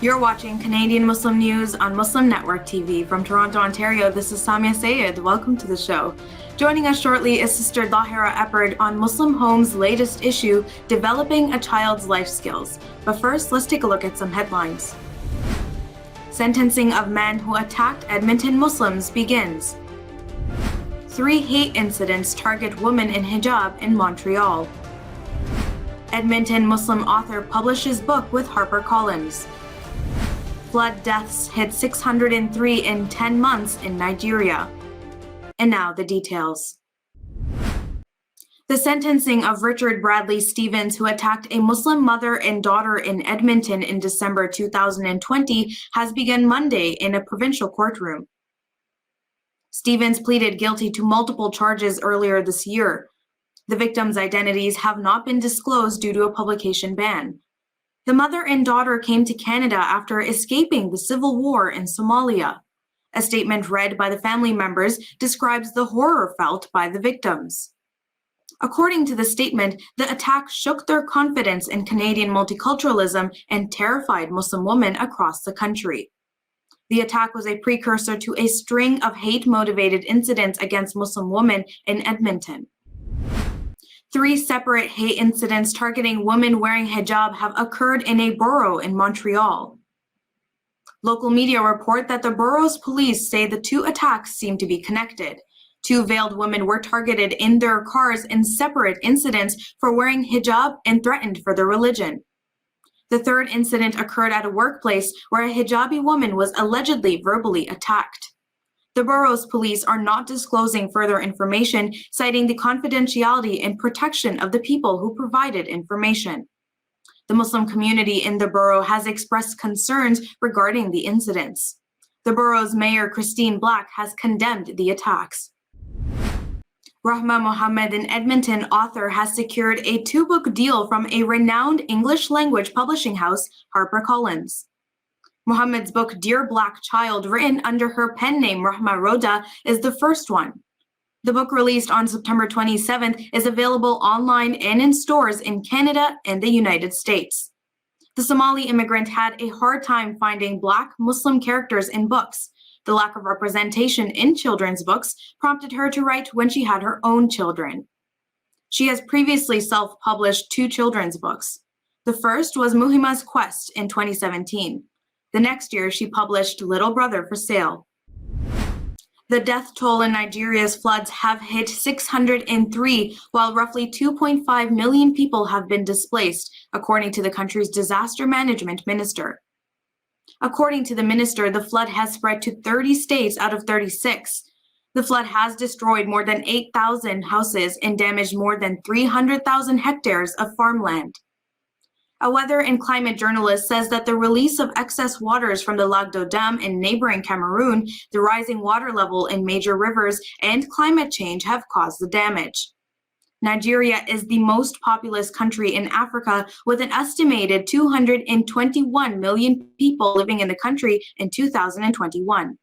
You're watching Canadian Muslim News on Muslim Network TV. From Toronto, Ontario, this is Saamiyah Syed. Welcome to the show. Joining us shortly is Sister Zahirah Eppard on Muslim Home's latest issue, Developing a Child's Life Skills. But first, let's take a look at some headlines. Sentencing of man who attacked Edmonton Muslims begins. 3 hate incidents target women in hijab in Montreal. Edmonton Muslim author publishes book with Harpercollins. Flood deaths hit 603 in 10 months in Nigeria. And now the details. The sentencing of Richard Bradley Stevens, who attacked a Muslim mother and daughter in Edmonton in December 2020, has begun Monday in a provincial courtroom. Stevens pleaded guilty to multiple charges earlier this year. The victims' identities have not been disclosed due to a publication ban. The mother and daughter came to Canada after escaping the civil war in Somalia. A statement read by the family members describes the horror felt by the victims. According to the statement, the attack shook their confidence in Canadian multiculturalism and terrified Muslim women across the country. The attack was a precursor to a string of hate-motivated incidents against Muslim women in Edmonton. 3 separate hate incidents targeting women wearing hijab have occurred in a borough in Montreal. Local media report that the borough's police say the 2 attacks seem to be connected. 2 veiled women were targeted in their cars in separate incidents for wearing hijab and threatened for their religion. The 3rd incident occurred at a workplace where a hijabi woman was allegedly verbally attacked. The borough's police are not disclosing further information, citing the confidentiality and protection of the people who provided information. The Muslim community in the borough has expressed concerns regarding the incidents. The borough's mayor, Christine Black, has condemned the attacks. Rahma Mohammed, an Edmonton author, has secured a 2-book deal from a renowned English-language publishing house, Harpercollins. Mohammed's book, Dear Black Child, written under her pen name Rahma Roda, is the first one. The book, released on September 27th, is available online and in stores in Canada and the United States. The Somali immigrant had a hard time finding Black Muslim characters in books. The lack of representation in children's books prompted her to write when she had her own children. She has previously self-published 2 children's books. The first was Muhimma's Quest in 2017. The next year, she published Little Brother for Sale. The death toll in Nigeria's floods have hit 603, while roughly 2.5 million people have been displaced, according to the country's disaster management minister. According to the minister, the flood has spread to 30 states out of 36. The flood has destroyed more than 8,000 houses and damaged more than 300,000 hectares of farmland. A weather and climate journalist says that the release of excess waters from the Lagdo Dam in neighboring Cameroon, the rising water level in major rivers, and climate change have caused the damage. Nigeria is the most populous country in Africa, with an estimated 221 million people living in the country in 2021.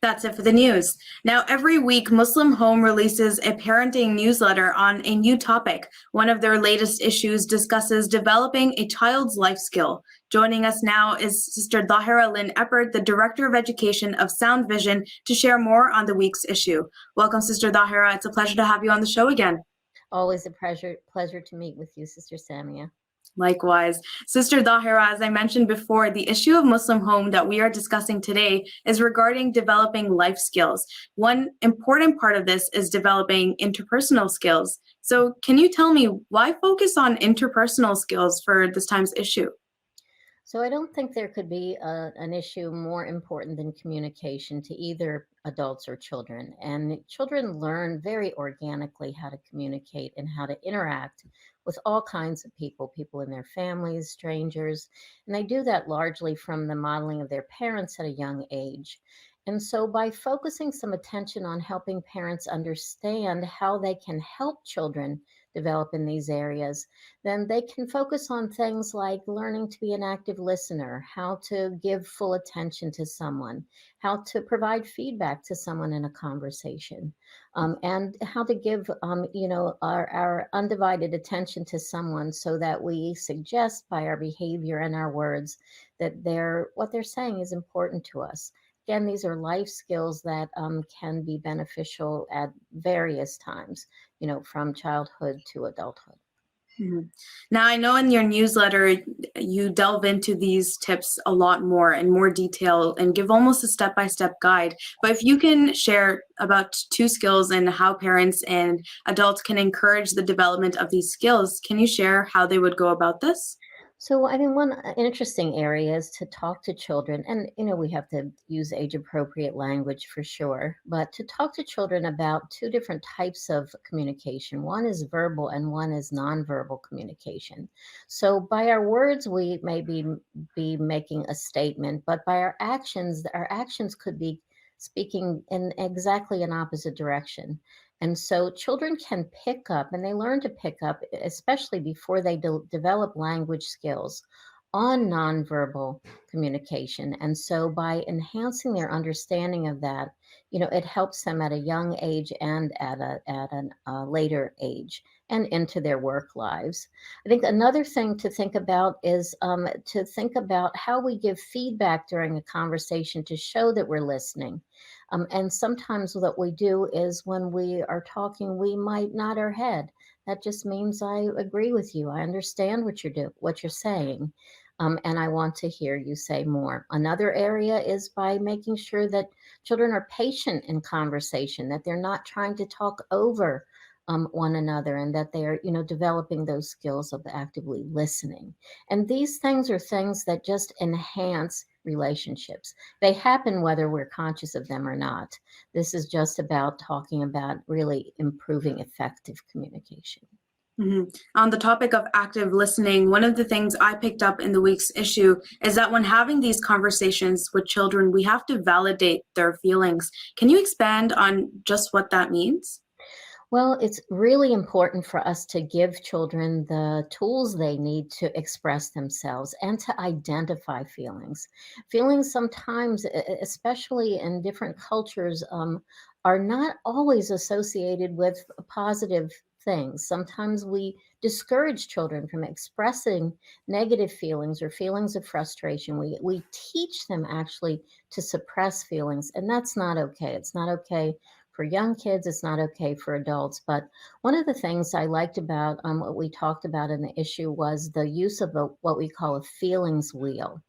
That's it for the news. Now, every week, Muslim Home releases a parenting newsletter on a new topic. One of their latest issues discusses developing a child's life skill. Joining us now is Sister Zahirah Eppard, the Director of Education of Sound Vision, to share more on the week's issue. Welcome, Sister Zahirah. It's a pleasure to have you on the show again. Always a pleasure to meet with you, Sister Saamiyah. Likewise. Sister Zahirah, as I mentioned before, the issue of Muslim Home that we are discussing today is regarding developing life skills. One important part of this is developing interpersonal skills. So can you tell me, why focus on interpersonal skills for this time's issue? So I don't think there could be an issue more important than communication to either adults or children. And children learn very organically how to communicate and how to interact with all kinds of people in their families, strangers. And they do that largely from the modeling of their parents at a young age. And so by focusing some attention on helping parents understand how they can help children develop in these areas, then they can focus on things like learning to be an active listener, how to give full attention to someone, how to provide feedback to someone in a conversation, and how to give, our undivided attention to someone so that we suggest by our behavior and our words that what they're saying is important to us. Again, these are life skills that can be beneficial at various times, from childhood to adulthood. Mhm. Now, I know in your newsletter, you delve into these tips a lot more in more detail and give almost a step-by-step guide. But if you can share about 2 skills and how parents and adults can encourage the development of these skills, can you share how they would go about this? So, I mean, one interesting area is to talk to children, and we have to use age appropriate language for sure, but to talk to children about 2 different types of communication. One is verbal and one is nonverbal communication. So, by our words, we may be making a statement, but by our actions could be speaking in exactly an opposite direction. And so children can pick up, and they learn to pick up, especially before they develop language skills, on nonverbal communication. And so by enhancing their understanding of that, it helps them at a young age and at a later age and into their work lives. I think another thing to think about is to think about how we give feedback during a conversation to show that we're listening. And sometimes what we do is when we are talking, we might nod our head. That just means I agree with you. I understand what you're saying, and I want to hear you say more. Another area is by making sure that children are patient in conversation, that they're not trying to talk over one another, and that they're developing those skills of actively listening. And these things are things that just enhance relationships. They happen whether we're conscious of them or not. This is just about talking about really improving effective communication. On the topic of active listening, one of the things I picked up in the week's issue is that when having these conversations with children, we have to validate their feelings. Can you expand on just what that means? Well, it's really important for us to give children the tools they need to express themselves and to identify feelings. Feelings sometimes, especially in different cultures, are not always associated with positive things. Sometimes we discourage children from expressing negative feelings or feelings of frustration. We teach them actually to suppress feelings, and that's not okay. It's not okay for young kids, it's not okay for adults. But one of the things I liked about what we talked about in the issue was the use of what we call a feelings wheel.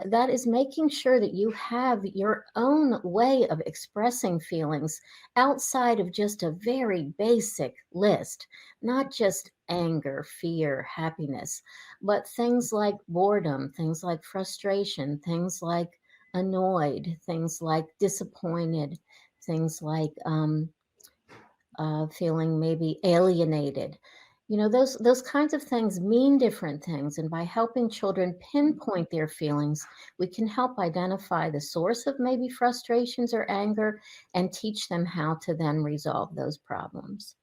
That is making sure that you have your own way of expressing feelings outside of just a very basic list, not just anger, fear, happiness, but things like boredom, things like frustration, things like annoyed, things like disappointed, things like feeling maybe alienated. Those kinds of things mean different things, and by helping children pinpoint their feelings, we can help identify the source of maybe frustrations or anger and teach them how to then resolve those problems.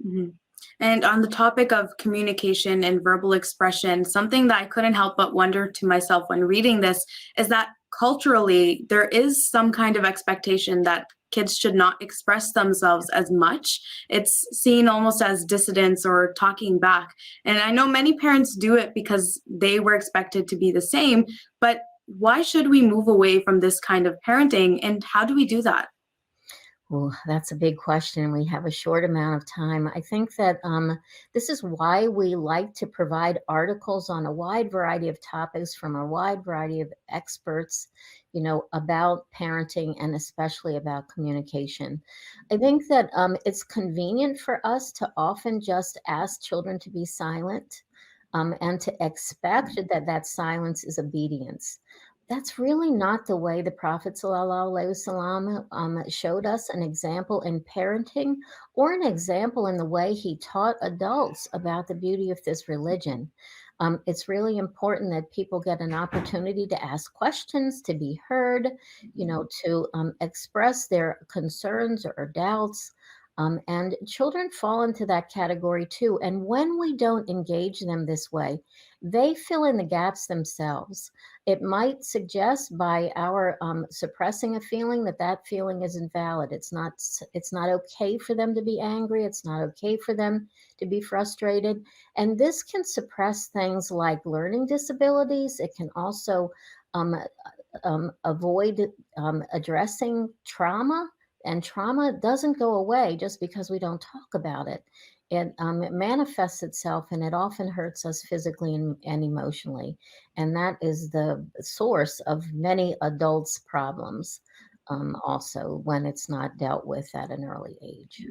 Mhm. And on the topic of communication and verbal expression, something that I couldn't help but wonder to myself when reading this is that culturally, there is some kind of expectation that kids should not express themselves as much. It's seen almost as dissidence or talking back. And I know many parents do it because they were expected to be the same, but why should we move away from this kind of parenting, and how do we do that? Oh, that's a big question. We have a short amount of time. I think that this is why we like to provide articles on a wide variety of topics from a wide variety of experts, about parenting and especially about communication. I think that it's convenient for us to often just ask children to be silent, and to expect that that silence is obedience. That's really not the way the Prophet ﷺ showed us an example in parenting, or an example in the way he taught adults about the beauty of this religion. It's really important that people get an opportunity to ask questions, to be heard, to express their concerns or doubts. And children fall into that category too. And when we don't engage them this way, they fill in the gaps themselves. It might suggest by our suppressing a feeling that that feeling isn't valid. It's not okay for them to be angry. It's not okay for them to be frustrated. And this can suppress things like learning disabilities. It can also avoid addressing trauma. And trauma doesn't go away just because we don't talk about it. It manifests itself, and it often hurts us physically and emotionally. And that is the source of many adults' problems, also, when it's not dealt with at an early age.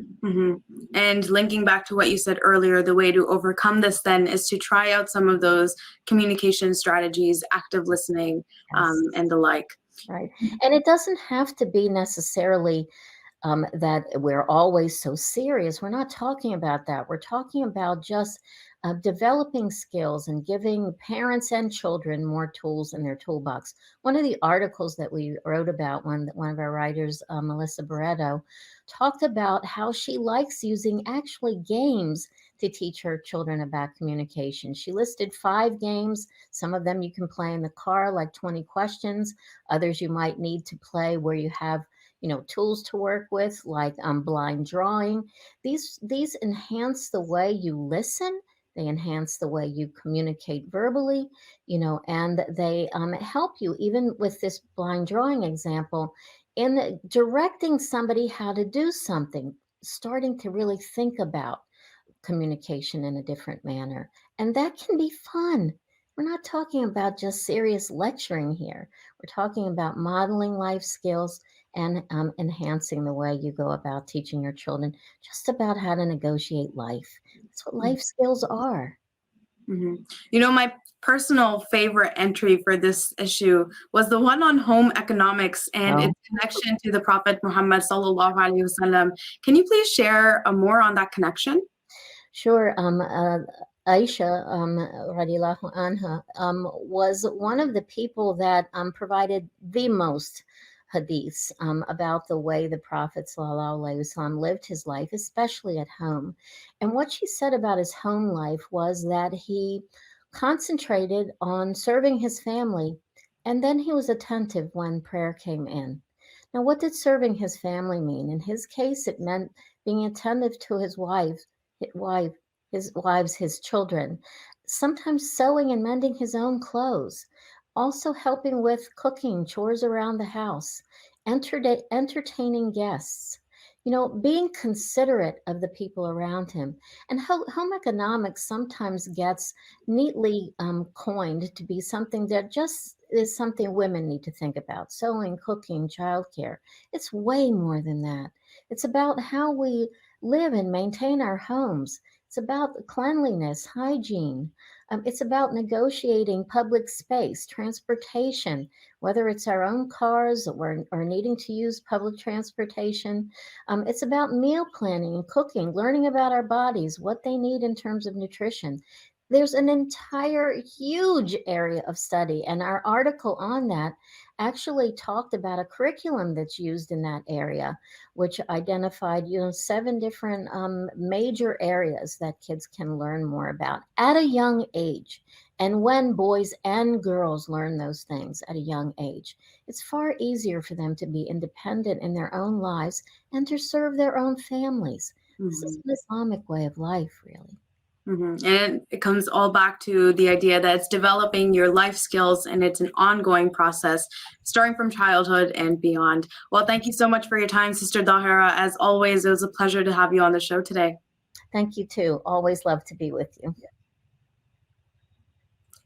And linking back to what you said earlier, the way to overcome this then is to try out some of those communication strategies, active listening, and the like. Right. And it doesn't have to be necessarily that we're always so serious. We're not talking about that. We're talking about just developing skills and giving parents and children more tools in their toolbox. One of the articles that we wrote about, one of our writers, Melissa Barreto, talked about how she likes using actually games to teach her children about communication. She listed 5 games. Some of them you can play in the car, like 20 questions. Others you might need to play where you have tools to work with, like blind drawing. These enhance the way you listen. They enhance the way you communicate verbally, and they help you, even with this blind drawing example, in directing somebody how to do something, starting to really think about communication in a different manner. And that can be fun. We're not talking about just serious lecturing here. We're talking about modeling life skills and enhancing the way you go about teaching your children just about how to negotiate life. That's what life skills are. My personal favorite entry for this issue was the one on home economics and its connection to the Prophet Muhammad sallallahu alaihi wasallam. Can you please share more on that connection? Sure. Aisha radiallahu anha was one of the people that provided the most hadiths about the way the Prophet sallallahu alaihi wasallam lived his life, especially at home. And what she said about his home life was that he concentrated on serving his family, and then he was attentive when prayer came in. Now, what did serving his family mean? In his case, it meant being attentive to his wives, his children, sometimes sewing and mending his own clothes, also helping with cooking, chores around the house, entertaining guests, being considerate of the people around him. And home economics sometimes gets neatly coined to be something that just is something women need to think about: sewing, cooking, childcare. It's way more than that. It's about how we live and maintain our homes. It's about cleanliness, hygiene. It's about negotiating public space, transportation, whether it's our own cars or needing to use public transportation. It's about meal planning and cooking, learning about our bodies, what they need in terms of nutrition. There's an entire huge area of study, and our article on that actually talked about a curriculum that's used in that area, which identified 7 different major areas that kids can learn more about at a young age. And when boys and girls learn those things at a young age, it's far easier for them to be independent in their own lives and to serve their own families. This is an Islamic way of life, really. And it comes all back to the idea that it's developing your life skills, and it's an ongoing process starting from childhood and beyond. Well, thank you so much for your time, Sister Zahirah. As always, it was a pleasure to have you on the show today. Thank you too. Always love to be with you.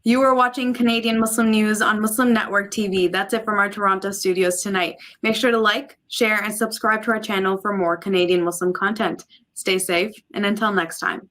You are watching Canadian Muslim News on Muslim Network TV. That's it from our Toronto studios tonight. Make sure to like, share, and subscribe to our channel for more Canadian Muslim content. Stay safe, and until next time.